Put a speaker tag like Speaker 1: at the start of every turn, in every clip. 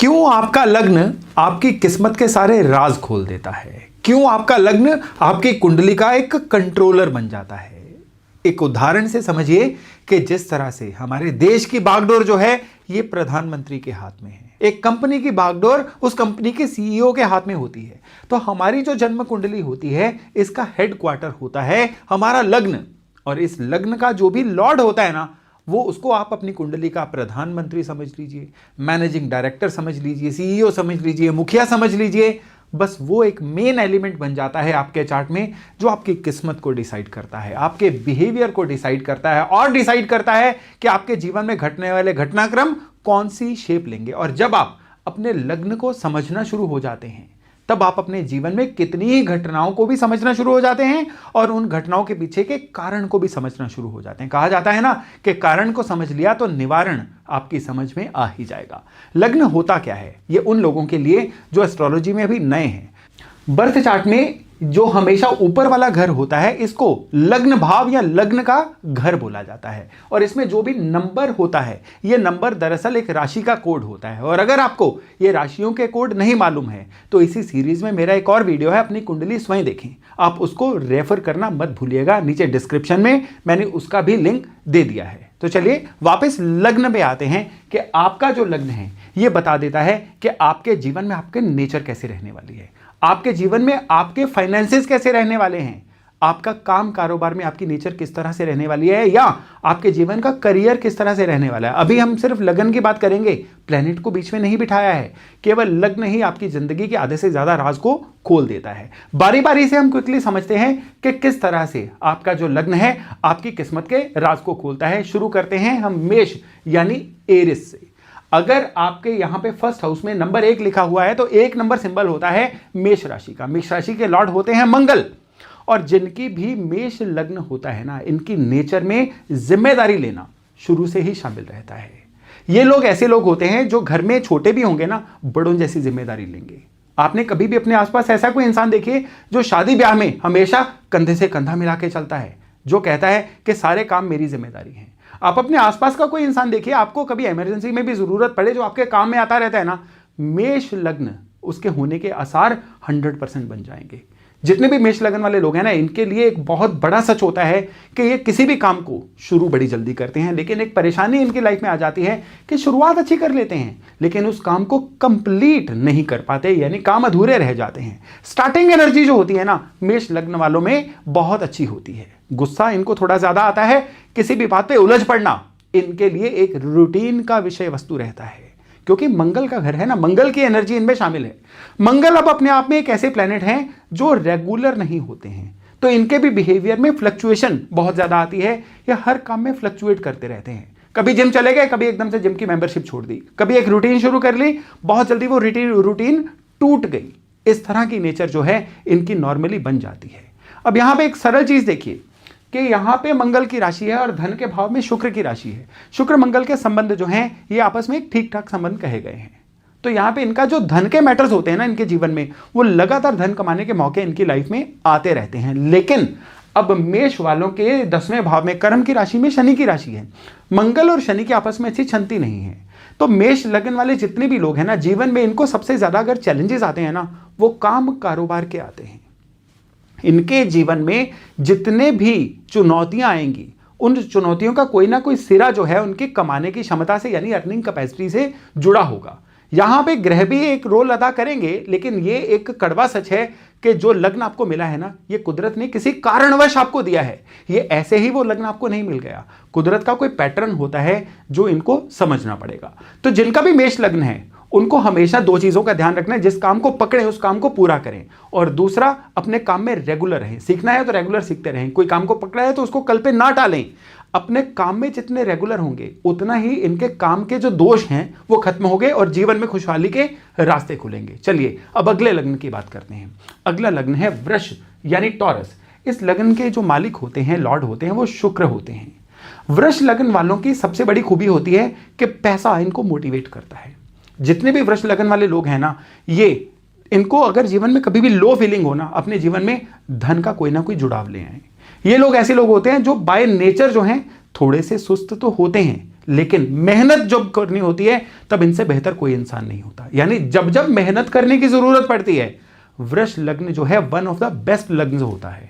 Speaker 1: क्यों आपका लग्न आपकी किस्मत के सारे राज खोल देता है? क्यों आपका लग्न आपकी कुंडली का एक कंट्रोलर बन जाता है? एक उदाहरण से समझिए कि जिस तरह से हमारे देश की बागडोर जो है ये प्रधानमंत्री के हाथ में है, एक कंपनी की बागडोर उस कंपनी के सीईओ के हाथ में होती है, तो हमारी जो जन्म कुंडली होती है इसका हेडक्वार्टर होता है हमारा लग्न। और इस लग्न का जो भी लॉर्ड होता है ना, वो उसको आप अपनी कुंडली का प्रधानमंत्री समझ लीजिए, मैनेजिंग डायरेक्टर समझ लीजिए, सीईओ समझ लीजिए, मुखिया समझ लीजिए। बस वो एक मेन एलिमेंट बन जाता है आपके चार्ट में जो आपकी किस्मत को डिसाइड करता है, आपके बिहेवियर को डिसाइड करता है और डिसाइड करता है कि आपके जीवन में घटने वाले घटनाक्रम कौन सी शेप लेंगे। और जब आप अपने लग्न को समझना शुरू हो जाते हैं तब आप अपने जीवन में कितनी ही घटनाओं को भी समझना शुरू हो जाते हैं और उन घटनाओं के पीछे के कारण को भी समझना शुरू हो जाते हैं। कहा जाता है ना कि कारण को समझ लिया तो निवारण आपकी समझ में आ ही जाएगा। लग्न होता क्या है, ये उन लोगों के लिए जो एस्ट्रोलॉजी में अभी नए हैं। बर्थ चार्ट में जो हमेशा ऊपर वाला घर होता है इसको लग्न भाव या लग्न का घर बोला जाता है। और इसमें जो भी नंबर होता है ये नंबर दरअसल एक राशि का कोड होता है। और अगर आपको ये राशियों के कोड नहीं मालूम है तो इसी सीरीज में मेरा एक और वीडियो है, अपनी कुंडली स्वयं देखें, आप उसको रेफर करना मत भूलिएगा, नीचे डिस्क्रिप्शन में मैंने उसका भी लिंक दे दिया है। तो चलिए वापस लग्न पे आते हैं कि आपका जो लग्न है ये बता देता है कि आपके जीवन में आपके नेचर कैसे रहने वाली है, आपके जीवन में आपके फाइनेंसेस कैसे रहने वाले हैं, आपका काम कारोबार में आपकी नेचर किस तरह से रहने वाली है, या आपके जीवन का करियर किस तरह से रहने वाला है। अभी हम सिर्फ लग्न की बात करेंगे, प्लेनेट को बीच में नहीं बिठाया है, केवल लग्न ही आपकी जिंदगी के आधे से ज्यादा राज को खोल देता है। बारी बारी से हम क्विकली समझते हैं कि किस तरह से आपका जो लग्न है आपकी किस्मत के राज को खोलता है। शुरू करते हैं हम मेष यानी एरिस से। अगर आपके यहां पे फर्स्ट हाउस में नंबर 1 लिखा हुआ है तो 1 नंबर सिंबल होता है मेष राशि का। मेष राशि के लॉर्ड होते हैं मंगल। और जिनकी भी मेष लग्न होता है ना, इनकी नेचर में जिम्मेदारी लेना शुरू से ही शामिल रहता है। ये लोग ऐसे लोग होते हैं जो घर में छोटे भी होंगे ना, बड़ों जैसी जिम्मेदारी लेंगे। आपने कभी भी अपने आसपास ऐसा कोई इंसान देखिए जो शादी ब्याह में हमेशा कंधे से कंधा मिला के चलता है, जो कहता है कि सारे काम मेरी जिम्मेदारी है। आप अपने आसपास का कोई इंसान देखिए, आपको कभी इमरजेंसी में भी जरूरत पड़े जो आपके काम में आता रहता है ना, मेष लग्न उसके होने के आसार 100% बन जाएंगे। जितने भी मेष लग्न वाले लोग हैं ना, इनके लिए एक बहुत बड़ा सच होता है कि ये किसी भी काम को शुरू बड़ी जल्दी करते हैं, लेकिन एक परेशानी इनकी लाइफ में आ जाती है कि शुरुआत अच्छी कर लेते हैं लेकिन उस काम को कंप्लीट नहीं कर पाते, यानी काम अधूरे रह जाते हैं। स्टार्टिंग एनर्जी जो होती है ना मेष लग्न वालों में बहुत अच्छी होती है, गुस्सा इनको थोड़ा ज्यादा आता है, किसी भी बात पे उलझ पड़ना इनके लिए एक रूटीन का विषय वस्तु रहता है, क्योंकि मंगल का घर है ना, मंगल की एनर्जी इनमें शामिल है। मंगल अब अपने आप में एक ऐसे प्लेनेट हैं जो रेगुलर नहीं होते हैं, तो इनके भी बिहेवियर में फ्लक्चुएशन बहुत ज्यादा आती है, ये हर काम में फ्लक्चुएट करते रहते हैं। कभी जिम चले गए, कभी एकदम से जिम की मेंबरशिप छोड़ दी, कभी एक रूटीन शुरू कर ली, बहुत जल्दी वो रूटीन टूट गई। इस तरह की नेचर जो है इनकी नॉर्मली बन जाती है। अब यहां पे एक सरल चीज देखिए कि यहां पे मंगल की राशि है और धन के भाव में शुक्र की राशि है। शुक्र मंगल के संबंध जो हैं ये आपस में एक ठीक ठाक संबंध कहे गए हैं। तो यहां पे इनका जो धन के मैटर्स होते हैं ना इनके जीवन में, वो लगातार धन कमाने के मौके इनकी लाइफ में आते रहते हैं। लेकिन अब मेष वालों के 10वें भाव में कर्म की राशि में शनि की राशि है। मंगल और शनि की आपस में अच्छी छंती नहीं है, तो मेष लग्न वाले जितने भी लोग हैं ना, जीवन में इनको सबसे ज्यादा अगर चैलेंजेस आते हैं ना, वो काम कारोबार के आते हैं। इनके जीवन में जितने भी चुनौतियां आएंगी उन चुनौतियों का कोई ना कोई सिरा जो है उनकी कमाने की क्षमता से यानी अर्निंग कैपेसिटी से जुड़ा होगा। यहां पे ग्रह भी एक रोल अदा करेंगे, लेकिन ये एक कड़वा सच है कि जो लग्न आपको मिला है ना, ये कुदरत ने किसी कारणवश आपको दिया है, ये ऐसे ही वो लग्न आपको नहीं मिल गया। कुदरत का कोई पैटर्न होता है जो इनको समझना पड़ेगा। तो जिनका भी मेष लग्न है उनको हमेशा 2 चीजों का ध्यान रखना है, जिस काम को पकड़े उस काम को पूरा करें, और दूसरा अपने काम में रेगुलर रहें। सीखना है तो रेगुलर सीखते रहें, कोई काम को पकड़ा है तो उसको कल पे ना टालें। अपने काम में जितने रेगुलर होंगे उतना ही इनके काम के जो दोष हैं वो खत्म होंगे और जीवन में खुशहाली के रास्ते खुलेंगे। चलिए अब अगले लग्न की बात करते हैं। अगला लग्न है वृष यानी टॉरस। इस लग्न के जो मालिक होते हैं, लॉर्ड होते हैं, वो शुक्र होते हैं। वृष लग्न वालों की सबसे बड़ी खूबी होती है कि पैसा इनको मोटिवेट करता है। जितने भी वृष लग्न वाले लोग हैं ना, ये इनको अगर जीवन में कभी भी लो फीलिंग हो ना, अपने जीवन में धन का कोई ना कोई जुड़ाव ले आए। ये लोग ऐसे लोग होते हैं जो बाय नेचर जो हैं थोड़े से सुस्त तो होते हैं, लेकिन मेहनत जब करनी होती है तब इनसे बेहतर कोई इंसान नहीं होता। यानी जब जब मेहनत करने की जरूरत पड़ती है, वृष लग्न जो है वन ऑफ द बेस्ट लग्न होता है।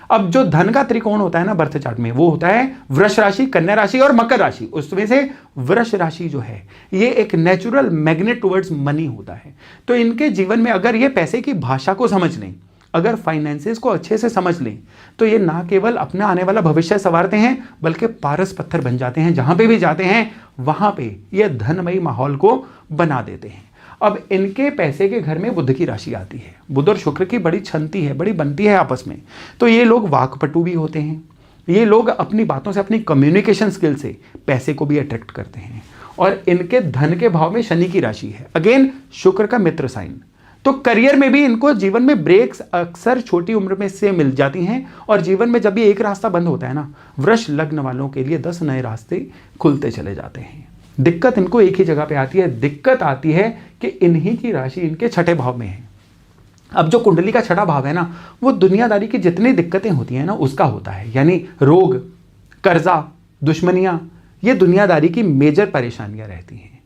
Speaker 1: अब जो धन का त्रिकोण होता है ना बर्थ चार्ट में, वो होता है वृष राशि, कन्या राशि और मकर राशि। उसमें से वृष राशि जो है ये एक नेचुरल मैग्नेट टुवर्ड्स मनी होता है। तो इनके जीवन में अगर ये पैसे की भाषा को समझ लें, अगर फाइनेंसेस को अच्छे से समझ लें, तो ये ना केवल अपना आने वाला भविष्य संवारते हैं बल्कि पारस पत्थर बन जाते हैं। जहां पे भी जाते हैं वहां पे ये धनमयी माहौल को बना देते हैं। अब इनके पैसे के घर में बुध की राशि आती है। बुध और शुक्र की बड़ी छनती है, बड़ी बनती है आपस में। तो ये लोग वाकपटु भी होते हैं। ये लोग अपनी बातों से, अपनी कम्युनिकेशन स्किल से पैसे को भी अट्रैक्ट करते हैं। और इनके धन के भाव में शनि की राशि है, अगेन शुक्र का मित्र साइन। तो करियर में भी इनको जीवन में ब्रेक्स अक्सर छोटी उम्र में से मिल जाती हैं। और जीवन में जब भी एक रास्ता बंद होता है ना, वृष लग्न वालों के लिए 10 नए रास्ते खुलते चले जाते हैं। दिक्कत इनको एक ही जगह पे आती है, दिक्कत आती है कि इन्हीं की राशि इनके छठे भाव में है। अब जो कुंडली का छठा भाव है ना, वो दुनियादारी की जितनी दिक्कतें होती हैं ना उसका होता है। यानी रोग, कर्जा, दुश्मनियां, ये दुनियादारी की मेजर परेशानियां रहती हैं।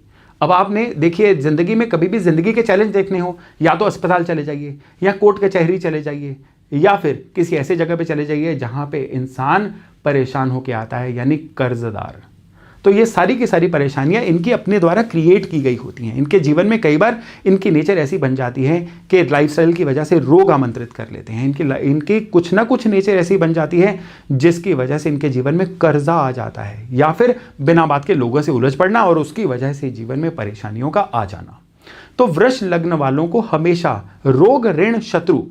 Speaker 1: अब आपने देखिए, जिंदगी में कभी भी जिंदगी के चैलेंज देखने हो, या तो अस्पताल चले जाइए, या कोर्ट कचहरी चले जाइए, या फिर किसी ऐसे जगह पे चले जाइए जहां पे इंसान परेशान होके आता है, यानी कर्जदार। तो ये सारी की सारी परेशानियां इनकी अपने द्वारा क्रिएट की गई होती हैं। इनके जीवन में कई बार इनकी नेचर ऐसी बन जाती है कि लाइफस्टाइल की वजह से रोग आमंत्रित कर लेते हैं। इनकी कुछ ना कुछ नेचर ऐसी बन जाती है जिसकी वजह से इनके जीवन में कर्जा आ जाता है, या फिर बिना बात के लोगों से उलझ पड़ना और उसकी वजह से जीवन में परेशानियों का आ जाना। तो वृष लग्न वालों को हमेशा रोग, ऋण, शत्रु,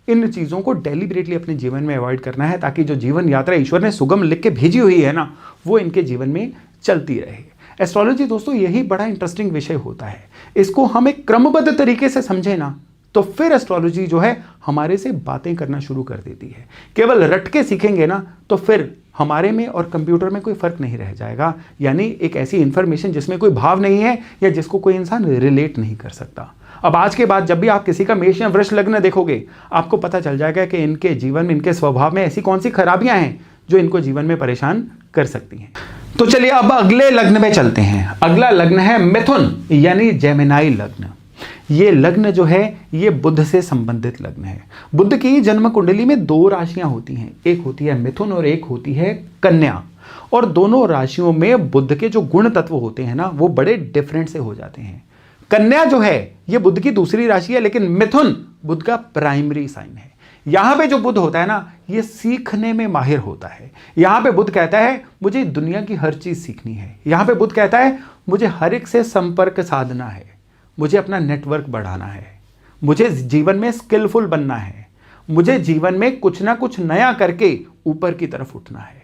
Speaker 1: इन चीज़ों को डेलिबरेटली अपने जीवन में अवॉइड करना है, ताकि जो जीवन यात्रा ईश्वर ने सुगम लिख के भेजी हुई है ना, वो इनके जीवन में चलती रहे। एस्ट्रोलॉजी दोस्तों यही बड़ा इंटरेस्टिंग विषय होता है। इसको हम एक क्रमबद्ध तरीके से समझे ना, तो फिर एस्ट्रोलॉजी जो है हमारे से बातें करना शुरू कर देती है। केवल रट के सीखेंगे ना, तो फिर हमारे में और कंप्यूटर में कोई फर्क नहीं रह जाएगा। यानी एक ऐसी इंफॉर्मेशन जिसमें कोई भाव नहीं है, या जिसको कोई इंसान रिलेट नहीं कर सकता। अब आज के बाद जब भी आप किसी का मेष या वृष लग्न देखोगे, आपको पता चल जाएगा कि इनके जीवन में, इनके स्वभाव में ऐसी कौन सी खराबियां हैं जो इनको जीवन में परेशान कर सकती हैं। तो चलिए अब अगले लग्न में चलते हैं। अगला लग्न है मिथुन, यानी जेमिनाई लग्न। ये लग्न जो है ये बुध से संबंधित लग्न है। बुध की जन्म कुंडली में 2 राशियां होती हैं, एक होती है मिथुन और एक होती है कन्या। और दोनों राशियों में बुध के जो गुण तत्व होते हैं ना, वो बड़े डिफरेंट से हो जाते हैं। कन्या जो है ये बुध की दूसरी राशि है, लेकिन मिथुन बुध का प्राइमरी साइन है। यहां पे जो बुध होता है ना, ये सीखने में माहिर होता है। यहां पे बुध कहता है मुझे दुनिया की हर चीज सीखनी है। यहां पे बुध कहता है मुझे हर एक से संपर्क साधना है, मुझे अपना नेटवर्क बढ़ाना है, मुझे जीवन में स्किलफुल बनना है, मुझे जीवन में कुछ ना कुछ नया करके ऊपर की तरफ उठना है।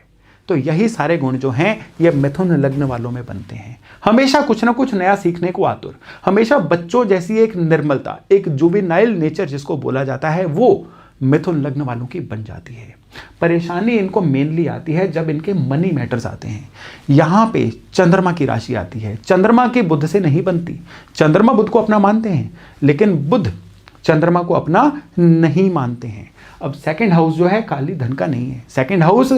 Speaker 1: तो यही सारे गुण जो हैं ये मिथुन लग्न वालों में बनते हैं। हमेशा कुछ ना कुछ नया सीखने को आतुर, हमेशा बच्चों जैसी एक निर्मलता, एक जुवेनाइल नेचर जिसको बोला जाता है, वो मिथुन लग्न वालों की बन जाती है। परेशानी इनको मेनली आती है जब इनके मनी मैटर्स आते हैं। यहां पे चंद्रमा की राशि आती है। चंद्रमा के बुध से नहीं बनती। चंद्रमा बुध को अपना मानते हैं, लेकिन बुध चंद्रमा को अपना नहीं मानते हैं। अब सेकंड हाउस जो है खाली धन का नहीं है, सेकंड हाउस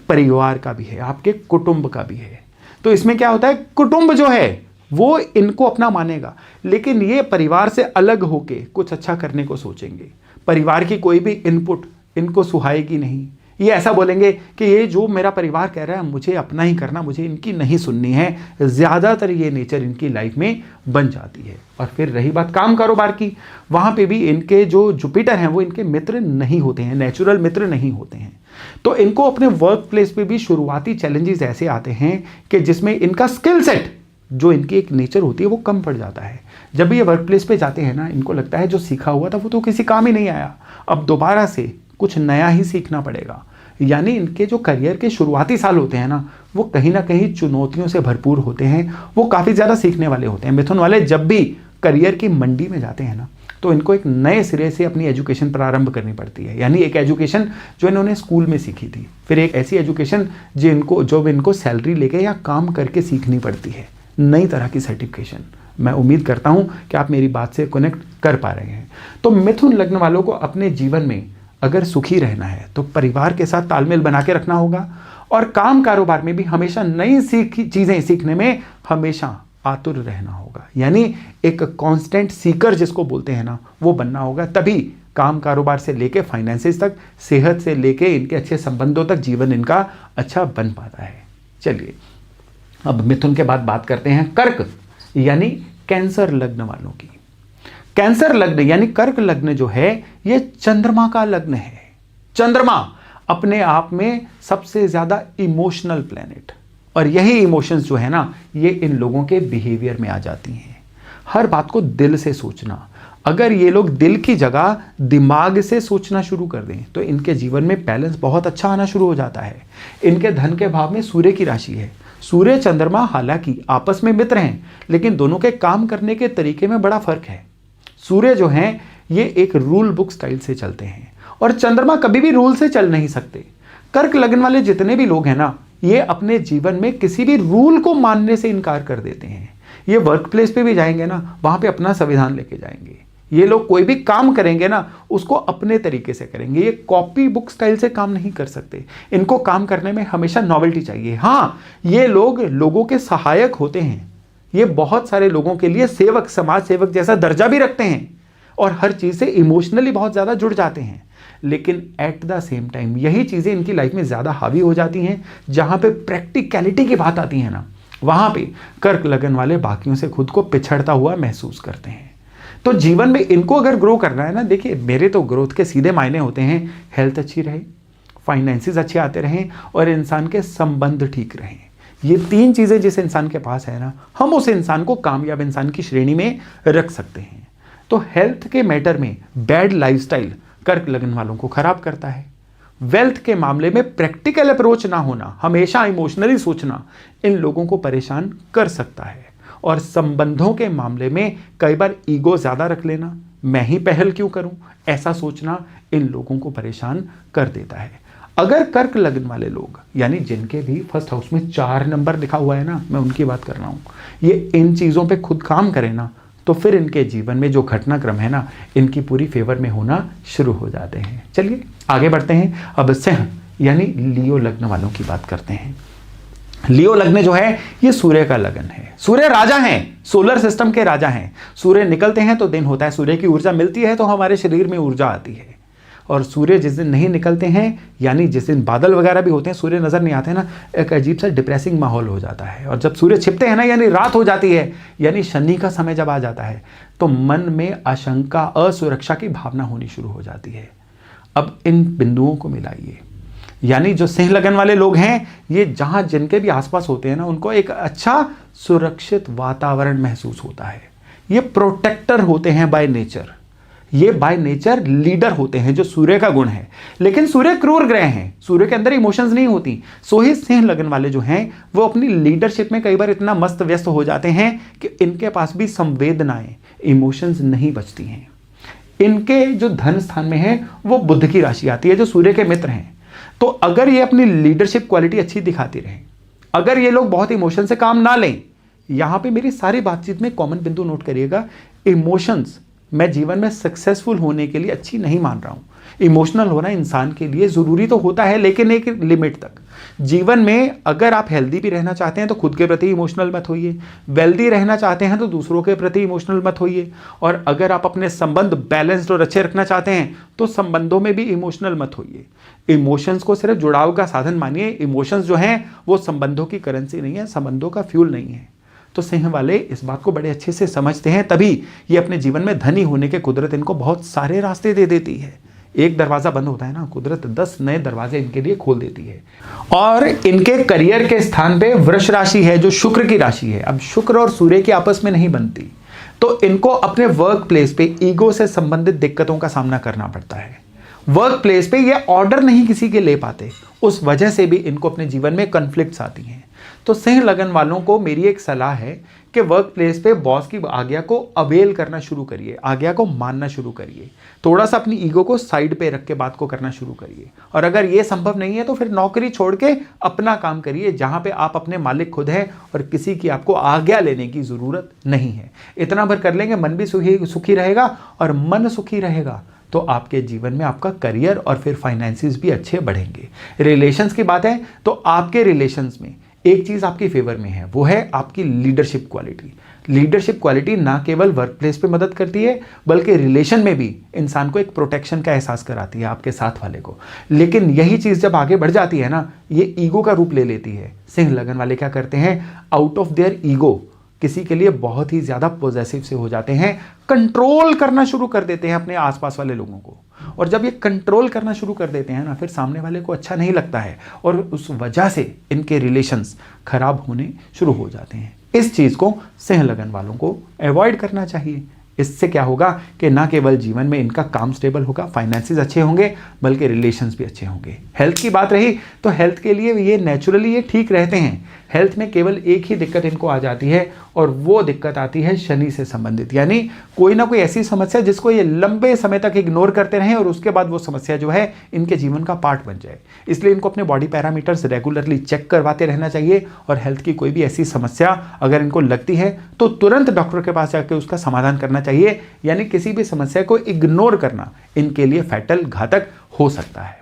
Speaker 1: परिवार का भी है, आपके कुटुंब का भी है। तो इसमें क्या होता है, कुटुंब जो है वो इनको अपना मानेगा, लेकिन ये परिवार से अलग होके कुछ अच्छा करने को सोचेंगे। परिवार की कोई भी इनपुट इनको सुहाएगी नहीं। ये ऐसा बोलेंगे कि ये जो मेरा परिवार कह रहा है मुझे अपना ही करना, मुझे इनकी नहीं सुननी है। ज़्यादातर ये नेचर इनकी लाइफ में बन जाती है। और फिर रही बात काम कारोबार की, वहाँ पे भी इनके जो जुपिटर हैं वो इनके मित्र नहीं होते हैं, नेचुरल मित्र नहीं होते हैं। तो इनको अपने वर्क प्लेस पे भी शुरुआती चैलेंजेस ऐसे आते हैं कि जिसमें इनका स्किल सेट, जो इनकी एक नेचर होती है, वो कम पड़ जाता है। जब ये वर्क प्लेस पे जाते हैं ना, इनको लगता है जो सीखा हुआ था वो तो किसी काम ही नहीं आया, अब दोबारा से कुछ नया ही सीखना पड़ेगा। यानी इनके जो करियर के शुरुआती साल होते हैं ना, वो कहीं ना कहीं चुनौतियों से भरपूर होते हैं, वो काफ़ी ज़्यादा सीखने वाले होते हैं। मिथुन वाले जब भी करियर की मंडी में जाते हैं ना, तो इनको एक नए सिरे से अपनी एजुकेशन प्रारंभ करनी पड़ती है। यानी एक एजुकेशन जो इन्होंने स्कूल में सीखी थी, फिर एक ऐसी एजुकेशन जो इनको सैलरी लेके या काम करके सीखनी पड़ती है, नई तरह की सर्टिफिकेशन। मैं उम्मीद करता हूं कि आप मेरी बात से कनेक्ट कर पा रहे हैं। तो मिथुन लग्न वालों को अपने जीवन में अगर सुखी रहना है तो परिवार के साथ तालमेल बना के रखना होगा, और काम कारोबार में भी हमेशा नई चीजें सीखने में हमेशा आतुर रहना होगा, यानी एक कांस्टेंट सीकर जिसको बोलते हैं ना, वो बनना होगा। तभी काम कारोबार से लेके फाइनेंसेस तक, सेहत से लेके इनके अच्छे संबंधों तक जीवन इनका अच्छा बन पाता है। चलिए अब मिथुन के बाद बात करते हैं कर्क यानी कैंसर लग्न वालों की। कैंसर लग्न यानी कर्क लग्न जो है ये चंद्रमा का लग्न है। चंद्रमा अपने आप में सबसे ज्यादा इमोशनल प्लेनेट, और यही इमोशंस जो है ना ये इन लोगों के बिहेवियर में आ जाती हैं। हर बात को दिल से सोचना, अगर ये लोग दिल की जगह दिमाग से सोचना शुरू कर दें तो इनके जीवन में बैलेंस बहुत अच्छा आना शुरू हो जाता है। इनके धन के भाव में सूर्य की राशि है। सूर्य चंद्रमा हालांकि आपस में मित्र हैं, लेकिन दोनों के काम करने के तरीके में बड़ा फर्क है। सूर्य जो हैं ये एक रूल बुक स्टाइल से चलते हैं और चंद्रमा कभी भी रूल से चल नहीं सकते। कर्क लग्न वाले जितने भी लोग हैं ना ये अपने जीवन में किसी भी रूल को मानने से इनकार कर देते हैं। ये वर्क प्लेस पे भी जाएंगे ना, वहां पे अपना संविधान लेके जाएंगे। ये लोग कोई भी काम करेंगे ना उसको अपने तरीके से करेंगे। ये कॉपी बुक स्टाइल से काम नहीं कर सकते। इनको काम करने में हमेशा नॉवेल्टी चाहिए। हाँ, ये लोग लोगों के सहायक होते हैं। ये बहुत सारे लोगों के लिए सेवक, समाज सेवक जैसा दर्जा भी रखते हैं और हर चीज से इमोशनली बहुत ज्यादा जुड़ जाते हैं। लेकिन एट द सेम टाइम यही चीजें इनकी लाइफ में ज्यादा हावी हो जाती हैं। जहां पे प्रैक्टिकलिटी की बात आती है ना, वहां पे कर्क लगन वाले बाकियों से खुद को पिछड़ता हुआ महसूस करते हैं। तो जीवन में इनको अगर ग्रो करना है ना, देखिए मेरे तो ग्रोथ के सीधे मायने होते हैं हेल्थ अच्छी रहे, फाइनेंसेस अच्छे आते रहें और इंसान के संबंध ठीक रहें। ये तीन चीजें जिस इंसान के पास है ना, हम उस इंसान को कामयाब इंसान की श्रेणी में रख सकते हैं। तो हेल्थ के मैटर में बैड लाइफस्टाइल कर्क लगन वालों को खराब करता है। वेल्थ के मामले में प्रैक्टिकल अप्रोच ना होना, हमेशा इमोशनली सोचना इन लोगों को परेशान कर सकता है। और संबंधों के मामले में कई बार ईगो ज्यादा रख लेना, मैं ही पहल क्यों करूं, ऐसा सोचना इन लोगों को परेशान कर देता है। अगर कर्क लग्न वाले लोग यानी जिनके भी फर्स्ट हाउस में 4 नंबर लिखा हुआ है ना, मैं उनकी बात कर रहा हूं, ये इन चीजों पे खुद काम करें ना तो फिर इनके जीवन में जो घटनाक्रम है ना इनकी पूरी फेवर में होना शुरू हो जाते हैं। चलिए आगे बढ़ते हैं। अब सिंह यानी लियो लग्न वालों की बात करते हैं। लियो लग्न जो है ये सूर्य का लगन है। सूर्य राजा हैं, सोलर सिस्टम के राजा हैं। सूर्य निकलते हैं तो दिन होता है, सूर्य की ऊर्जा मिलती है तो हमारे शरीर में ऊर्जा आती है। और सूर्य जिस दिन नहीं निकलते हैं यानी जिस दिन बादल वगैरह भी होते हैं, सूर्य नजर नहीं आते हैं ना, एक अजीब सा डिप्रेसिंग माहौल हो जाता है। और जब सूर्य छिपते हैं ना यानी रात हो जाती है, यानी शनि का समय जब आ जाता है तो मन में आशंका, असुरक्षा की भावना होनी शुरू हो जाती है। अब इन बिंदुओं को मिलाइए, यानी जो सिंह लगन वाले लोग हैं ये जहां जिनके भी आसपास होते हैं ना उनको एक अच्छा सुरक्षित वातावरण महसूस होता है। ये प्रोटेक्टर होते हैं बाय नेचर, ये बाय नेचर लीडर होते हैं जो सूर्य का गुण है। लेकिन सूर्य क्रूर ग्रह हैं, सूर्य के अंदर इमोशंस नहीं होती। सो ही सिंह लगन वाले जो हैं वो अपनी लीडरशिप में कई बार इतना मस्त व्यस्त हो जाते हैं कि इनके पास भी संवेदनाएं, इमोशंस नहीं बचती हैं। इनके जो धन स्थान में है वो बुध की राशि आती है जो सूर्य के मित्र हैं। तो अगर ये अपनी लीडरशिप क्वालिटी अच्छी दिखाती रहे, अगर ये लोग बहुत इमोशन से काम ना लें, यहां पे मेरी सारी बातचीत में कॉमन बिंदु नोट करिएगा, इमोशंस मैं जीवन में सक्सेसफुल होने के लिए अच्छी नहीं मान रहा हूं। इमोशनल होना इंसान के लिए जरूरी तो होता है लेकिन एक लिमिट तक। जीवन में अगर आप हेल्दी भी रहना चाहते हैं तो खुद के प्रति इमोशनल मत होइए, वेल्दी रहना चाहते हैं तो दूसरों के प्रति इमोशनल मत होइए, और अगर आप अपने संबंध बैलेंस्ड और अच्छे रखना चाहते हैं तो संबंधों में भी इमोशनल मत होइए। इमोशंस को सिर्फ जुड़ाव का साधन मानिए। इमोशंस जो हैं वो संबंधों की करेंसी नहीं है, संबंधों का फ्यूल नहीं है। तो सिंह वाले इस बात को बड़े अच्छे से समझते हैं, तभी ये अपने जीवन में धनी होने के कुदरत इनको बहुत सारे रास्ते दे देती है। एक दरवाजा बंद होता है ना, कुदरत 10 नए दरवाजे इनके लिए खोल देती है। और इनके करियर के स्थान पे वृष राशि है जो शुक्र की राशि है। अब शुक्र और सूर्य की आपस में नहीं बनती तो इनको अपने वर्क प्लेस पे ईगो से संबंधित दिक्कतों का सामना करना पड़ता है। वर्क प्लेस पे ये ऑर्डर नहीं किसी के ले पाते, उस वजह से भी इनको अपने जीवन में कॉन्फ्लिक्ट्स आती हैं। तो सिंह लगन वालों को मेरी एक सलाह है कि वर्क प्लेस पे बॉस की आज्ञा को अवेल करना शुरू करिए, आज्ञा को मानना शुरू करिए। थोड़ा सा अपनी ईगो को साइड पे रख के बात को करना शुरू करिए। और अगर ये संभव नहीं है तो फिर नौकरी छोड़ के अपना काम करिए जहां पे आप अपने मालिक खुद हैं और किसी की आपको आज्ञा लेने की जरूरत नहीं है। इतना भर कर लेंगे मन भी सुखी रहेगा, और मन सुखी रहेगा तो आपके जीवन में आपका करियर और फिर फाइनेंसिस भी अच्छे बढ़ेंगे। रिलेशंस की बात है तो आपके रिलेशंस में एक चीज आपकी फेवर में है, वो है आपकी लीडरशिप क्वालिटी। लीडरशिप क्वालिटी ना केवल वर्क प्लेस पे मदद करती है बल्कि रिलेशन में भी इंसान को एक प्रोटेक्शन का एहसास कराती है आपके साथ वाले को। लेकिन यही चीज जब आगे बढ़ जाती है ना, ये ईगो का रूप ले लेती है। सिंह लगन वाले क्या करते हैं, आउट ऑफ देयर ईगो किसी के लिए बहुत ही ज्यादा पॉजेसिव से हो जाते हैं, कंट्रोल करना शुरू कर देते हैं अपने आसपास वाले लोगों को। और जब ये कंट्रोल करना शुरू कर देते हैं ना, फिर सामने वाले को अच्छा नहीं लगता है और उस वजह से इनके रिलेशंस खराब होने शुरू हो जाते हैं। इस चीज को सिंह लगन वालों को अवॉइड करना चाहिए। इससे क्या होगा कि ना केवल जीवन में इनका काम स्टेबल होगा, फाइनेंसेस अच्छे होंगे, बल्कि रिलेशंस भी अच्छे होंगे। हेल्थ की बात रही तो हेल्थ के लिए ये नेचुरली ये ठीक रहते हैं। हेल्थ में केवल एक ही दिक्कत इनको आ जाती है और वो दिक्कत आती है शनि से संबंधित, यानी कोई ना कोई ऐसी समस्या जिसको ये लंबे समय तक इग्नोर करते रहें और उसके बाद वो समस्या जो है इनके जीवन का पार्ट बन जाए। इसलिए इनको अपने बॉडी पैरामीटर्स रेगुलरली चेक करवाते रहना चाहिए और हेल्थ की कोई भी ऐसी समस्या अगर इनको लगती है तो तुरंत डॉक्टर के पास जाकर उसका समाधान करना चाहिए। यानी किसी भी समस्या को इग्नोर करना इनके लिए फैटल, घातक हो सकता है।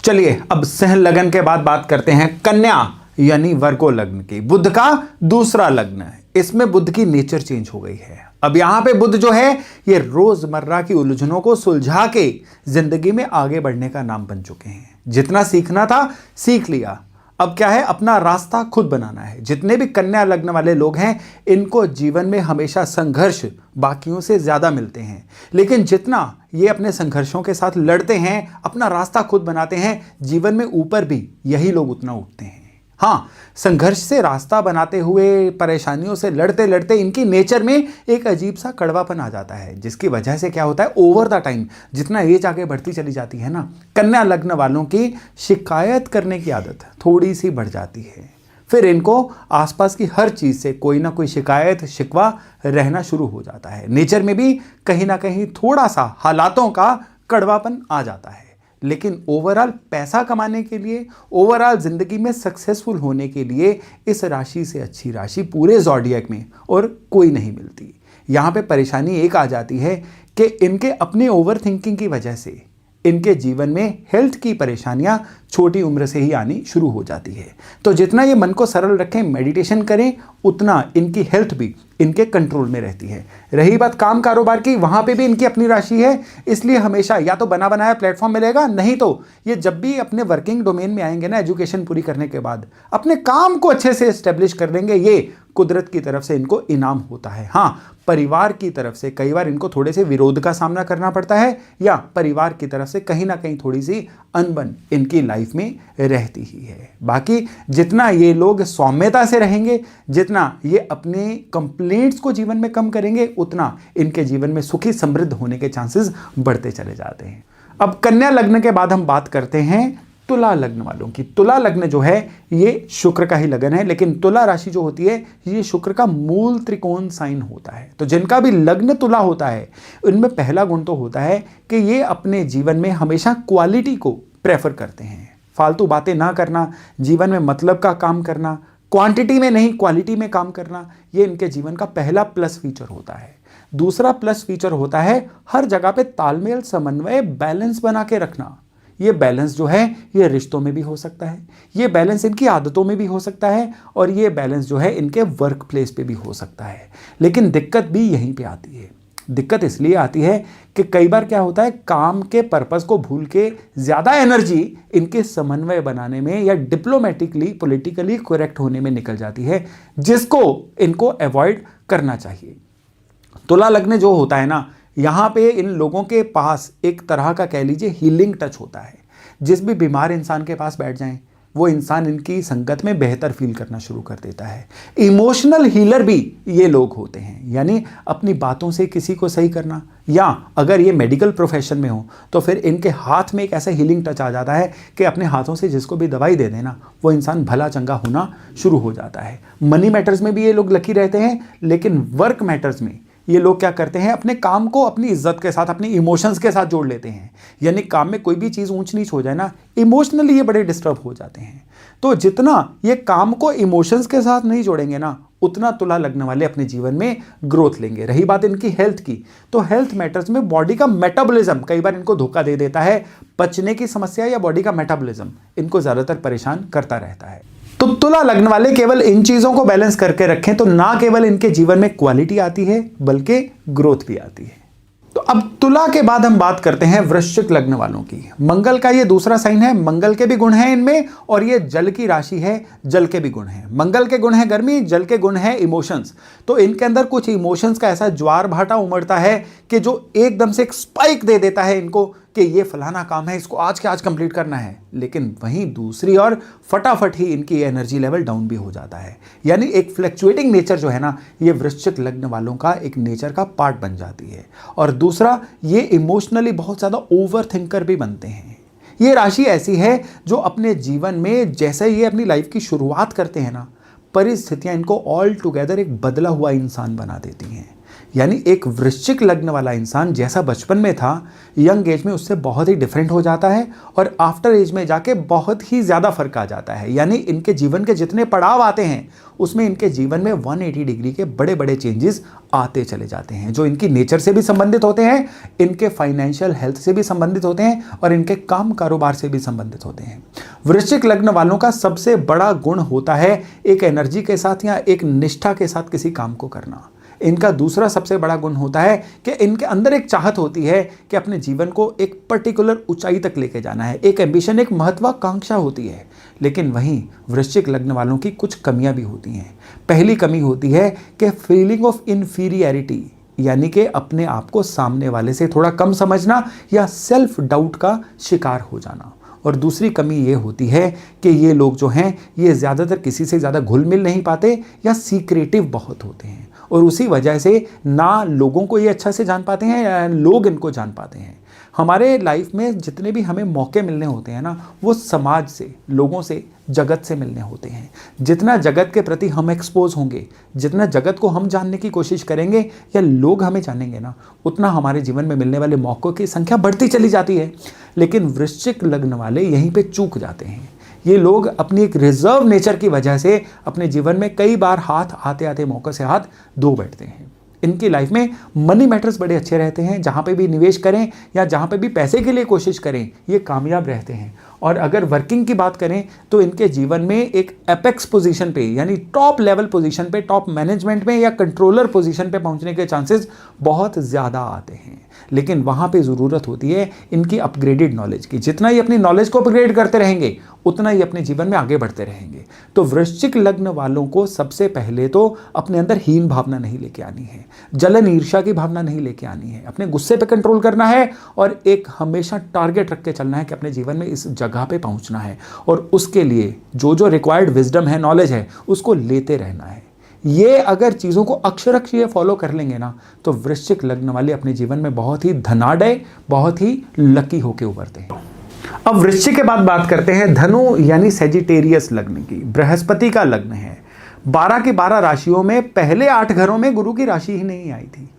Speaker 1: चलिए अब सिंह लगन के बाद बात करते हैं कन्या यानी वर्गो लग्न की। बुध का दूसरा लग्न है, इसमें बुध की नेचर चेंज हो गई है। अब यहां पे बुध जो है ये रोजमर्रा की उलझनों को सुलझा के जिंदगी में आगे बढ़ने का नाम बन चुके हैं। जितना सीखना था सीख लिया, अब क्या है, अपना रास्ता खुद बनाना है। जितने भी कन्या लग्न वाले लोग हैं इनको जीवन में हमेशा संघर्ष बाकियों से ज्यादा मिलते हैं, लेकिन जितना ये अपने संघर्षों के साथ लड़ते हैं, अपना रास्ता खुद बनाते हैं, जीवन में ऊपर भी यही लोग उतना उठते हैं। हाँ, संघर्ष से रास्ता बनाते हुए, परेशानियों से लड़ते लड़ते इनकी नेचर में एक अजीब सा कड़वापन आ जाता है, जिसकी वजह से क्या होता है, ओवर द टाइम जितना एज आगे बढ़ती चली जाती है ना, कन्या लग्न वालों की शिकायत करने की आदत थोड़ी सी बढ़ जाती है। फिर इनको आसपास की हर चीज से कोई ना कोई शिकायत, शिकवा रहना शुरू हो जाता है। नेचर में भी कहीं ना कहीं थोड़ा सा हालातों का कड़वापन आ जाता है। लेकिन ओवरऑल पैसा कमाने के लिए, ओवरऑल जिंदगी में सक्सेसफुल होने के लिए इस राशि से अच्छी राशि पूरे ज़ोडिएक में और कोई नहीं मिलती। यहाँ पे परेशानी एक आ जाती है कि इनके अपने ओवर थिंकिंग की वजह से इनके जीवन में हेल्थ की परेशानियां छोटी उम्र से ही आनी शुरू हो जाती है। तो जितना ये मन को सरल रखें, मेडिटेशन करें, उतना इनकी हेल्थ भी इनके कंट्रोल में रहती है। रही बात काम कारोबार की, वहां पे भी इनकी अपनी राशि है, इसलिए हमेशा या तो बना बनाया प्लेटफॉर्म मिलेगा, नहीं तो ये जब भी अपने वर्किंग डोमेन में आएंगे ना, एजुकेशन पूरी करने के बाद अपने काम को अच्छे से एस्टेब्लिश कर लेंगे। ये कुदरत की तरफ से इनको इनाम होता है। हाँ, परिवार की तरफ से कई बार इनको थोड़े से विरोध का सामना करना पड़ता है, या परिवार की तरफ से कहीं ना कहीं थोड़ी सी अनबन इनकी लाइफ में रहती ही है। बाकी जितना ये लोग सौम्यता से रहेंगे, जितना ये अपने कंप्लेंट्स को जीवन में कम करेंगे, उतना इनके जीवन में सुखी समृद्ध होने के चांसेस बढ़ते चले जाते हैं। अब कन्या लग्न के बाद हम बात करते हैं तुला लग्न वालों की। तुला लग्न जो है ये शुक्र का ही लगन है, लेकिन तुला राशि जो होती है ये शुक्र का मूल त्रिकोण साइन होता है। तो जिनका भी लग्न तुला होता है, उनमें पहला गुण तो होता है कि ये अपने जीवन में हमेशा क्वालिटी को प्रेफर करते हैं। फालतू बातें ना करना, जीवन में मतलब का काम करना, क्वांटिटी में नहीं क्वालिटी में काम करना, ये इनके जीवन का पहला प्लस फीचर होता है। दूसरा प्लस फीचर होता है हर जगह पे तालमेल, समन्वय, बैलेंस बना के रखना। ये बैलेंस जो है ये रिश्तों में भी हो सकता है, ये बैलेंस इनकी आदतों में भी हो सकता है, और ये बैलेंस जो है इनके वर्क प्लेस पे भी हो सकता है। लेकिन दिक्कत भी यहीं पे आती है। दिक्कत इसलिए आती है कि कई बार क्या होता है, काम के पर्पस को भूल के ज़्यादा एनर्जी इनके समन्वय बनाने में या डिप्लोमेटिकली, पॉलिटिकली करेक्ट होने में निकल जाती है, जिसको इनको अवॉइड करना चाहिए। तुला लग्न जो होता है ना, यहाँ पे इन लोगों के पास एक तरह का कह लीजिए हीलिंग टच होता है। जिस भी बीमार इंसान के पास बैठ जाएं, वो इंसान इनकी संगत में बेहतर फील करना शुरू कर देता है। इमोशनल हीलर भी ये लोग होते हैं, यानी अपनी बातों से किसी को सही करना, या अगर ये मेडिकल प्रोफेशन में हो तो फिर इनके हाथ में एक ऐसा हीलिंग टच आ जाता है कि अपने हाथों से जिसको भी दवाई दे देना, वो इंसान भला चंगा होना शुरू हो जाता है। मनी मैटर्स में भी ये लोग लकी रहते हैं, लेकिन वर्क मैटर्स में ये लोग क्या करते हैं, अपने काम को अपनी इज्जत के साथ, अपनी इमोशंस के साथ जोड़ लेते हैं। यानी काम में कोई भी चीज़ ऊंच नीच हो जाए ना, इमोशनली ये बड़े डिस्टर्ब हो जाते हैं। तो जितना ये काम को इमोशंस के साथ नहीं जोड़ेंगे ना, उतना तुला लग्न वाले अपने जीवन में ग्रोथ लेंगे। रही बात इनकी हेल्थ की, तो हेल्थ मैटर्स में बॉडी का मेटाबॉलिज्म कई बार इनको धोखा दे देता है। पचने की समस्या या बॉडी का मेटाबॉलिज्म इनको ज्यादातर परेशान करता रहता है। तो तुला लग्न वाले केवल इन चीजों को बैलेंस करके रखें तो ना केवल इनके जीवन में क्वालिटी आती है बल्कि ग्रोथ भी आती है। तो अब तुला के बाद हम बात करते हैं वृश्चिक लग्न वालों की। मंगल का ये दूसरा साइन है, मंगल के भी गुण हैं इनमें, और ये जल की राशि है, जल के भी गुण हैं। मंगल के गुण है गर्मी, जल के गुण है इमोशंस। तो इनके अंदर कुछ इमोशंस का ऐसा ज्वार भाटा उमड़ता है कि जो एकदम से एक स्पाइक दे देता है इनको कि ये फलाना काम है, इसको आज के आज कंप्लीट करना है। लेकिन वहीं दूसरी ओर फटाफट ही इनकी एनर्जी लेवल डाउन भी हो जाता है। यानी एक फ्लक्चुएटिंग नेचर जो है ना, ये वृश्चिक लग्न वालों का एक नेचर का पार्ट बन जाती है। और दूसरा, ये इमोशनली बहुत ज़्यादा ओवर थिंकर भी बनते हैं। ये राशि ऐसी है जो अपने जीवन में जैसे ये अपनी लाइफ की शुरुआत करते हैं ना, परिस्थितियां इनको ऑल टुगेदर एक बदला हुआ इंसान बना देती हैं। यानी एक वृश्चिक लग्न वाला इंसान जैसा बचपन में था, यंग एज में उससे बहुत ही डिफरेंट हो जाता है और आफ्टर एज में जाके बहुत ही ज़्यादा फर्क आ जाता है। यानी इनके जीवन के जितने पड़ाव आते हैं उसमें इनके जीवन में 180 डिग्री के बड़े बड़े चेंजेस आते चले जाते हैं, जो इनकी नेचर से भी संबंधित होते हैं, इनके फाइनेंशियल हेल्थ से भी संबंधित होते हैं और इनके काम कारोबार से भी संबंधित होते हैं। वृश्चिक लग्न वालों का सबसे बड़ा गुण होता है एक एनर्जी के साथ या एक निष्ठा के साथ किसी काम को करना। इनका दूसरा सबसे बड़ा गुण होता है कि इनके अंदर एक चाहत होती है कि अपने जीवन को एक पर्टिकुलर ऊंचाई तक लेके जाना है। एक एम्बिशन, एक महत्वाकांक्षा होती है। लेकिन वहीं वृश्चिक लग्न वालों की कुछ कमियां भी होती हैं। पहली कमी होती है कि फीलिंग ऑफ इन्फीरियरिटी, यानी कि अपने आप को सामने वाले से थोड़ा कम समझना या सेल्फ डाउट का शिकार हो जाना। और दूसरी कमी ये होती है कि ये लोग जो हैं ये ज़्यादातर किसी से ज़्यादा घुल मिल नहीं पाते या सीक्रेटिव बहुत होते हैं, और उसी वजह से ना लोगों को ये अच्छा से जान पाते हैं या लोग इनको जान पाते हैं। हमारे लाइफ में जितने भी हमें मौके मिलने होते हैं ना, वो समाज से, लोगों से, जगत से मिलने होते हैं। जितना जगत के प्रति हम एक्सपोज होंगे, जितना जगत को हम जानने की कोशिश करेंगे या लोग हमें जानेंगे ना, उतना हमारे जीवन में मिलने वाले मौक़ों की संख्या बढ़ती चली जाती है। लेकिन वृश्चिक लग्न वाले यहीं पे चूक जाते हैं। ये लोग अपनी एक रिजर्व नेचर की वजह से अपने जीवन में कई बार हाथ आते आते मौके से हाथ धो बैठते हैं। इनकी लाइफ में मनी मैटर्स बड़े अच्छे रहते हैं, जहाँ पे भी निवेश करें या जहाँ पे भी पैसे के लिए कोशिश करें ये कामयाब रहते हैं। और अगर वर्किंग की बात करें तो इनके जीवन में एक एपेक्स पोजीशन पे, यानी टॉप लेवल पोजीशन पे, टॉप मैनेजमेंट में या कंट्रोलर पोजीशन पे पहुंचने के चांसेस बहुत ज़्यादा आते हैं। लेकिन वहाँ पे ज़रूरत होती है इनकी अपग्रेडेड नॉलेज की। जितना ही अपनी नॉलेज को अपग्रेड करते रहेंगे उतना ही अपने जीवन में आगे बढ़ते रहेंगे। तो वृश्चिक लग्न वालों को सबसे पहले तो अपने अंदर हीन भावना नहीं लेके आनी है, जलन ईर्ष्या की भावना नहीं लेके आनी है, अपने गुस्से पे कंट्रोल करना है और एक हमेशा टारगेट रख के चलना है कि अपने जीवन में इस जगह पे पहुंचना है। और उसके लिए जो जो रिक्वायर्ड विजडम है, नॉलेज है, उसको लेते रहना है। ये अगर चीज़ों को अक्षरशः ये फॉलो कर लेंगे ना, तो वृश्चिक लग्न वाले अपने जीवन में बहुत ही धनाढ्य, बहुत ही लकी होके उभरते हैं। अब वृश्चिक के बाद बात करते हैं धनु यानी सेजिटेरियस लग्न की। बृहस्पति का लग्न है। 12 की 12 राशियों में पहले 8 घरों में गुरु की राशि ही नहीं आई थी।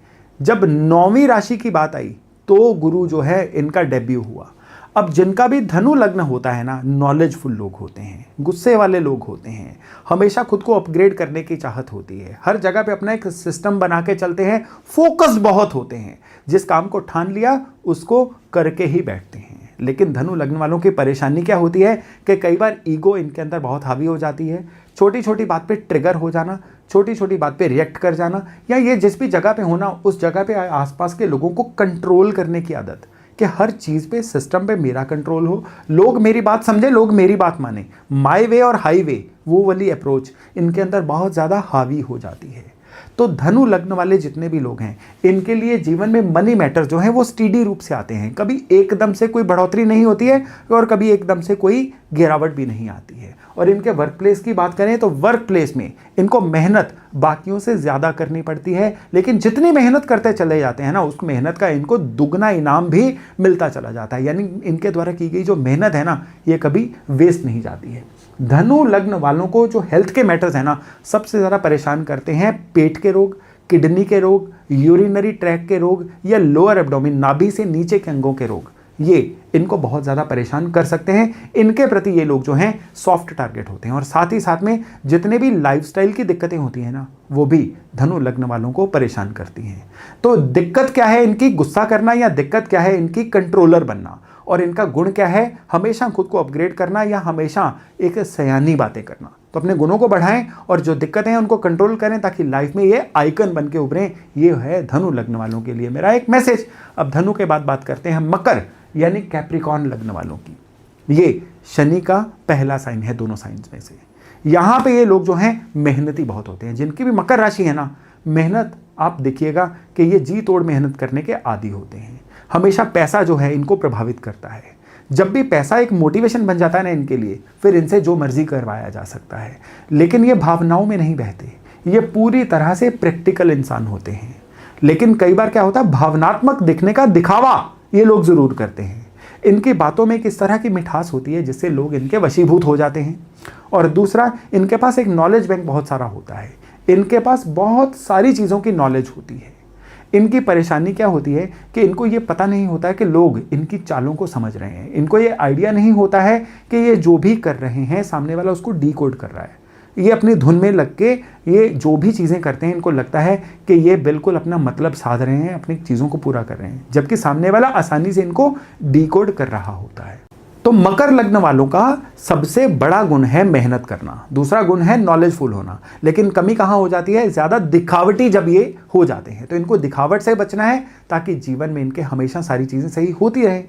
Speaker 1: जब 9वीं राशि की बात आई तो गुरु जो है इनका डेब्यू हुआ। अब जिनका भी धनु लग्न होता है ना, नॉलेजफुल लोग होते हैं, गुस्से वाले लोग होते हैं, हमेशा खुद को अपग्रेड करने की चाहत होती है, हर जगह पे अपना एक सिस्टम बना के चलते हैं, फोकस बहुत होते हैं, जिस काम को ठान लिया उसको करके ही बैठते हैं। लेकिन धनु लग्न वालों की परेशानी क्या होती है कि कई बार ईगो इनके अंदर बहुत हावी हो जाती है। छोटी छोटी बात पे ट्रिगर हो जाना, छोटी छोटी बात पे रिएक्ट कर जाना, या ये जिस भी जगह पे होना उस जगह पे आसपास के लोगों को कंट्रोल करने की आदत कि हर चीज़ पे, सिस्टम पे मेरा कंट्रोल हो, लोग मेरी बात समझे, लोग मेरी बात माने, माई वे और हाई वे, वो वाली अप्रोच इनके अंदर बहुत ज़्यादा हावी हो जाती है। तो धनु लग्न वाले जितने भी लोग हैं, इनके लिए जीवन में मनी मैटर जो है वो स्टीडी रूप से आते हैं। कभी एकदम से कोई बढ़ोतरी नहीं होती है और कभी एकदम से कोई गिरावट भी नहीं आती है। और इनके वर्क प्लेस की बात करें तो वर्क प्लेस में इनको मेहनत बाकियों से ज़्यादा करनी पड़ती है, लेकिन जितनी मेहनत करते चले जाते हैं ना, उस मेहनत का इनको दुगना इनाम भी मिलता चला जाता है। यानी इनके द्वारा की गई जो मेहनत है ना, ये कभी वेस्ट नहीं जाती है। धनु लग्न वालों को जो हेल्थ के मैटर्स है ना, सबसे ज़्यादा परेशान करते हैं पेट के रोग, किडनी के रोग, यूरिनरी ट्रैक के रोग या लोअर एब्डोमेन, नाभि से नीचे के अंगों के रोग। ये इनको बहुत ज़्यादा परेशान कर सकते हैं। इनके प्रति ये लोग जो हैं सॉफ्ट टारगेट होते हैं और साथ ही साथ में जितने भी लाइफस्टाइल की दिक्कतें होती हैं ना, वो भी धनु लग्न वालों को परेशान करती हैं। तो दिक्कत क्या है इनकी? गुस्सा करना, या दिक्कत क्या है इनकी? कंट्रोलर बनना। और इनका गुण क्या है? हमेशा खुद को अपग्रेड करना या हमेशा एक सयानी बातें करना। तो अपने गुणों को बढ़ाएं और जो दिक्कतें हैं उनको कंट्रोल करें ताकि लाइफ में ये आइकन बन के उभरें। ये है धनु लग्न वालों के लिए मेरा एक मैसेज। अब धनु के बाद बात करते हैं मकर यानी कैप्रिकॉर्न लग्न वालों की। ये शनि का पहला साइन है दोनों साइंस में से। यहाँ पे ये लोग जो हैं मेहनती बहुत होते हैं। जिनकी भी मकर राशि है ना, मेहनत आप देखिएगा कि ये जी तोड़ मेहनत करने के आदी होते हैं। हमेशा पैसा जो है इनको प्रभावित करता है। जब भी पैसा एक मोटिवेशन बन जाता है ना इनके लिए, फिर इनसे जो मर्जी करवाया जा सकता है। लेकिन ये भावनाओं में नहीं बहते, ये पूरी तरह से प्रैक्टिकल इंसान होते हैं। लेकिन कई बार क्या होता है, भावनात्मक दिखने का दिखावा ये लोग जरूर करते हैं। इनकी बातों में किस तरह की मिठास होती है जिससे लोग इनके वशीभूत हो जाते हैं। और दूसरा, इनके पास एक नॉलेज बैंक बहुत सारा होता है। इनके पास बहुत सारी चीज़ों की नॉलेज होती है। इनकी परेशानी क्या होती है कि इनको ये पता नहीं होता है कि लोग इनकी चालों को समझ रहे हैं। इनको ये आइडिया नहीं होता है कि ये जो भी कर रहे हैं सामने वाला उसको डीकोड कर रहा है। ये अपनी धुन में लग के ये जो भी चीज़ें करते हैं इनको लगता है कि ये बिल्कुल अपना मतलब साध रहे हैं, अपनी चीज़ों को पूरा कर रहे हैं, जबकि सामने वाला आसानी से इनको डीकोड कर रहा होता है। तो मकर लग्न वालों का सबसे बड़ा गुण है मेहनत करना, दूसरा गुण है नॉलेजफुल होना। लेकिन कमी कहाँ हो जाती है? ज़्यादा दिखावटी जब ये हो जाते हैं। तो इनको दिखावट से बचना है ताकि जीवन में इनके हमेशा सारी चीज़ें सही होती रहे।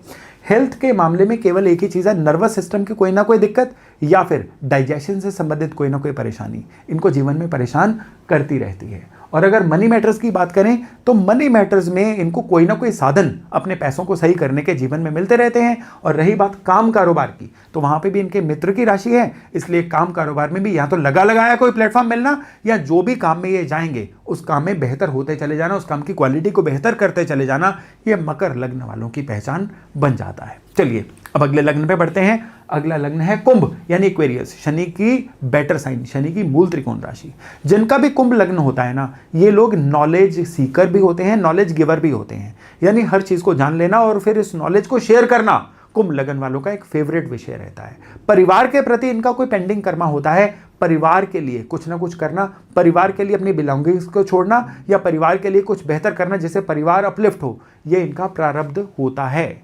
Speaker 1: हेल्थ के मामले में केवल एक ही चीज़ है, नर्वस सिस्टम की कोई ना कोई दिक्कत या फिर डाइजेशन से संबंधित कोई ना कोई परेशानी इनको जीवन में परेशान करती रहती है। और अगर मनी मैटर्स की बात करें तो मनी मैटर्स में इनको कोई ना कोई साधन अपने पैसों को सही करने के जीवन में मिलते रहते हैं। और रही बात काम कारोबार की, तो वहाँ पे भी इनके मित्र की राशि है, इसलिए काम कारोबार में भी या तो लगा लगाया कोई प्लेटफॉर्म मिलना, या जो भी काम में ये जाएंगे उस काम में बेहतर होते चले जाना, उस काम की क्वालिटी को बेहतर करते चले जाना, ये मकर लग्न वालों की पहचान बन जाता है। चलिए अब अगले लग्न पे बढ़ते हैं। अगला लग्न है कुंभ यानी एक्वेरियस, शनि की बेटर साइन, शनि की मूल त्रिकोण राशि। जिनका भी कुंभ लग्न होता है ना, ये लोग नॉलेज सीकर भी होते हैं, नॉलेज गिवर भी होते हैं। यानी हर चीज़ को जान लेना और फिर इस नॉलेज को शेयर करना कुंभ लग्न वालों का एक फेवरेट विषय रहता है। परिवार के प्रति इनका कोई पेंडिंग कर्मा होता है, परिवार के लिए कुछ ना कुछ करना, परिवार के लिए अपनी बिलोंगिंग्स को छोड़ना या परिवार के लिए कुछ बेहतर करना जिससे परिवार अपलिफ्ट हो, ये इनका प्रारब्ध होता है।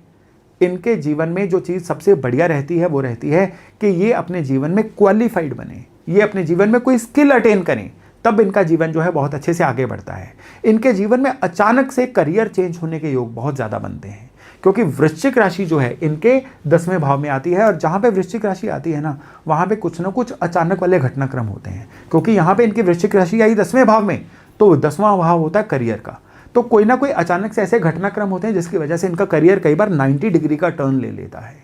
Speaker 1: इनके जीवन में जो चीज़ सबसे बढ़िया रहती है वो रहती है कि ये अपने जीवन में क्वालिफाइड बने, ये अपने जीवन में कोई स्किल अटेन करें, तब इनका जीवन जो है बहुत अच्छे से आगे बढ़ता है। इनके जीवन में अचानक से करियर चेंज होने के योग बहुत ज़्यादा बनते हैं, क्योंकि वृश्चिक राशि जो है इनके 10वें भाव में आती है। और जहाँ पे वृश्चिक राशि आती है ना, वहाँ पे कुछ ना कुछ अचानक वाले घटनाक्रम होते हैं। क्योंकि यहाँ पे इनकी वृश्चिक राशि आई 10वें भाव में, तो 10वां भाव होता है करियर का। तो कोई ना कोई अचानक से ऐसे घटनाक्रम होते हैं जिसकी वजह से इनका करियर कई बार 90 डिग्री का टर्न ले लेता है।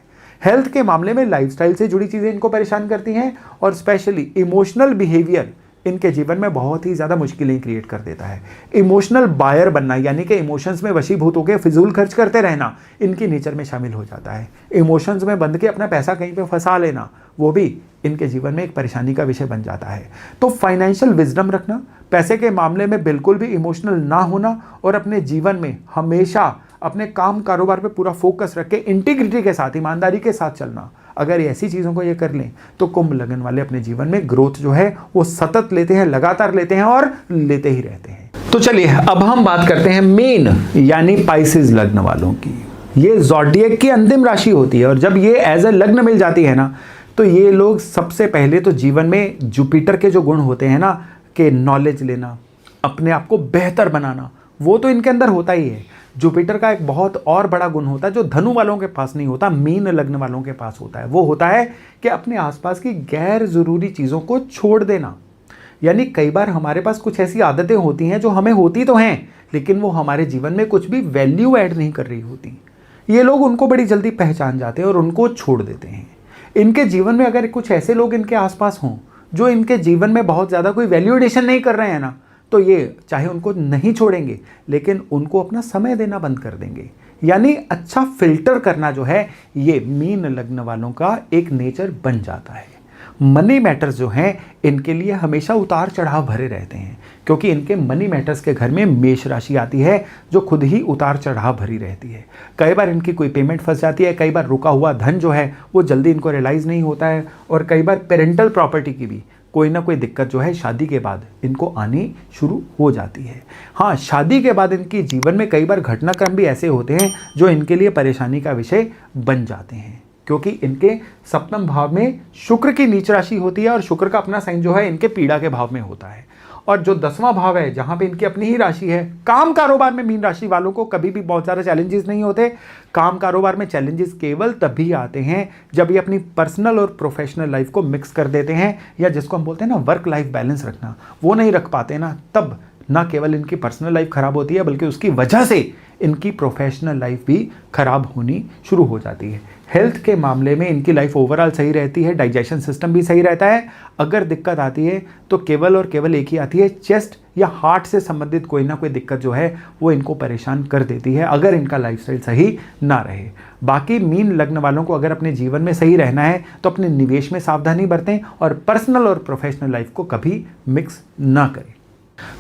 Speaker 1: हेल्थ के मामले में लाइफस्टाइल से जुड़ी चीज़ें इनको परेशान करती हैं और स्पेशली इमोशनल बिहेवियर इनके जीवन में बहुत ही ज़्यादा मुश्किलें क्रिएट कर देता है। इमोशनल बायर बनना यानी कि इमोशंस में वशीभूत होकर फिजूल खर्च करते रहना इनकी नेचर में शामिल हो जाता है। इमोशंस में बंध के अपना पैसा कहीं पे फंसा लेना, वो भी इनके जीवन में एक परेशानी का विषय बन जाता है। तो फाइनेंशियल विजडम रखना, पैसे के मामले में बिल्कुल भी इमोशनल ना होना और अपने जीवन में हमेशा अपने काम कारोबार पे पूरा फोकस रख के इंटीग्रिटी के साथ, ईमानदारी के साथ चलना, अगर ऐसी चीज़ों को ये कर लें तो कुंभ लग्न वाले अपने जीवन में ग्रोथ जो है वो सतत लेते हैं, लगातार लेते हैं और लेते ही रहते हैं। तो चलिए अब हम बात करते हैं मीन यानी पाइसेस लग्न वालों की। ये ज़ोडिएक की अंतिम राशि होती है और जब ये एज ए लग्न मिल जाती है ना, तो ये लोग सबसे पहले तो जीवन में जुपिटर के जो गुण होते हैं ना, कि नॉलेज लेना, अपने आप को बेहतर बनाना, वो तो इनके अंदर होता ही है। जुपिटर का एक बहुत और बड़ा गुण होता है जो धनु वालों के पास नहीं होता, मीन लग्न वालों के पास होता है। वो होता है कि अपने आसपास की गैर ज़रूरी चीज़ों को छोड़ देना। यानी कई बार हमारे पास कुछ ऐसी आदतें होती हैं जो हमें होती तो हैं, लेकिन वो हमारे जीवन में कुछ भी वैल्यू ऐड नहीं कर रही होती। ये लोग उनको बड़ी जल्दी पहचान जाते हैं और उनको छोड़ देते हैं। इनके जीवन में अगर कुछ ऐसे लोग इनके आसपास हों जो इनके जीवन में बहुत ज़्यादा कोई वैल्यू एडिशन नहीं कर रहे हैं ना, तो ये चाहे उनको नहीं छोड़ेंगे लेकिन उनको अपना समय देना बंद कर देंगे। यानी अच्छा फिल्टर करना जो है ये मीन लग्न वालों का एक नेचर बन जाता है। मनी मैटर्स जो हैं इनके लिए हमेशा उतार चढ़ाव भरे रहते हैं, क्योंकि इनके मनी मैटर्स के घर में मेष राशि आती है जो खुद ही उतार चढ़ाव भरी रहती है। कई बार इनकी कोई पेमेंट फंस जाती है, कई बार रुका हुआ धन जो है वो जल्दी इनको रियलाइज़ नहीं होता है, और कई बार पेरेंटल प्रॉपर्टी की भी कोई ना कोई दिक्कत जो है शादी के बाद इनको आनी शुरू हो जाती है। हाँ, शादी के बाद इनके जीवन में कई बार घटनाक्रम भी ऐसे होते हैं जो इनके लिए परेशानी का विषय बन जाते हैं, क्योंकि इनके सप्तम भाव में शुक्र की नीच राशि होती है और शुक्र का अपना साइन जो है इनके पीड़ा के भाव में होता है। और जो 10वां भाव है जहां पे इनकी अपनी ही राशि है, काम कारोबार में मीन राशि वालों को कभी भी बहुत ज़्यादा चैलेंजेस नहीं होते। काम कारोबार में चैलेंजेस केवल तभी आते हैं जब ये अपनी पर्सनल और प्रोफेशनल लाइफ को मिक्स कर देते हैं, या जिसको हम बोलते हैं ना वर्क लाइफ बैलेंस रखना, वो नहीं रख पाते ना, तब ना केवल इनकी पर्सनल लाइफ खराब होती है बल्कि उसकी वजह से इनकी प्रोफेशनल लाइफ भी खराब होनी शुरू हो जाती है। हेल्थ के मामले में इनकी लाइफ ओवरऑल सही रहती है, डाइजेशन सिस्टम भी सही रहता है। अगर दिक्कत आती है तो केवल और केवल एक ही आती है, चेस्ट या हार्ट से संबंधित कोई ना कोई दिक्कत जो है वो इनको परेशान कर देती है अगर इनका लाइफस्टाइल सही ना रहे। बाकी मीन लग्न वालों को अगर अपने जीवन में सही रहना है तो अपने निवेश में सावधानी बरतें और पर्सनल और प्रोफेशनल लाइफ को कभी मिक्स ना करें।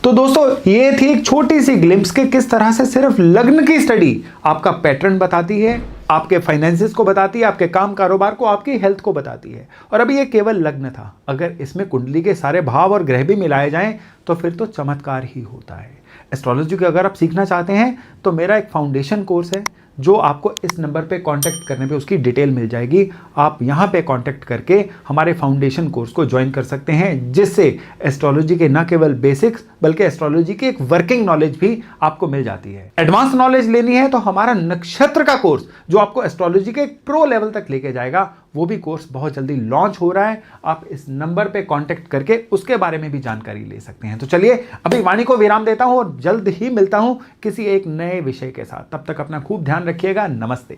Speaker 1: तो दोस्तों, ये थी एक छोटी सी ग्लिम्स के किस तरह से सिर्फ लग्न की स्टडी आपका पैटर्न बताती है, आपके फाइनेंसेस को बताती है, आपके काम कारोबार को, आपकी हेल्थ को बताती है। और अभी ये केवल लग्न था, अगर इसमें कुंडली के सारे भाव और ग्रह भी मिलाए जाएं तो फिर तो चमत्कार ही होता है। एस्ट्रोलॉजी को अगर आप सीखना चाहते हैं तो मेरा एक फाउंडेशन कोर्स है जो आपको इस नंबर पे कांटेक्ट करने पे उसकी डिटेल मिल जाएगी। आप यहाँ पे कांटेक्ट करके हमारे फाउंडेशन कोर्स को ज्वाइन कर सकते हैं, जिससे एस्ट्रोलॉजी के न केवल बेसिक्स बल्कि एस्ट्रोलॉजी की एक वर्किंग नॉलेज भी आपको मिल जाती है। एडवांस नॉलेज लेनी है तो हमारा नक्षत्र का कोर्स जो आपको एस्ट्रोलॉजी के एक प्रो लेवल तक लेके जाएगा, वो भी कोर्स बहुत जल्दी लॉन्च हो रहा है। आप इस नंबर पे कांटेक्ट करके उसके बारे में भी जानकारी ले सकते हैं। तो चलिए अभी वाणी को विराम देता हूं और जल्द ही मिलता हूं किसी एक नए विषय के साथ। तब तक अपना खूब ध्यान रखिएगा। नमस्ते।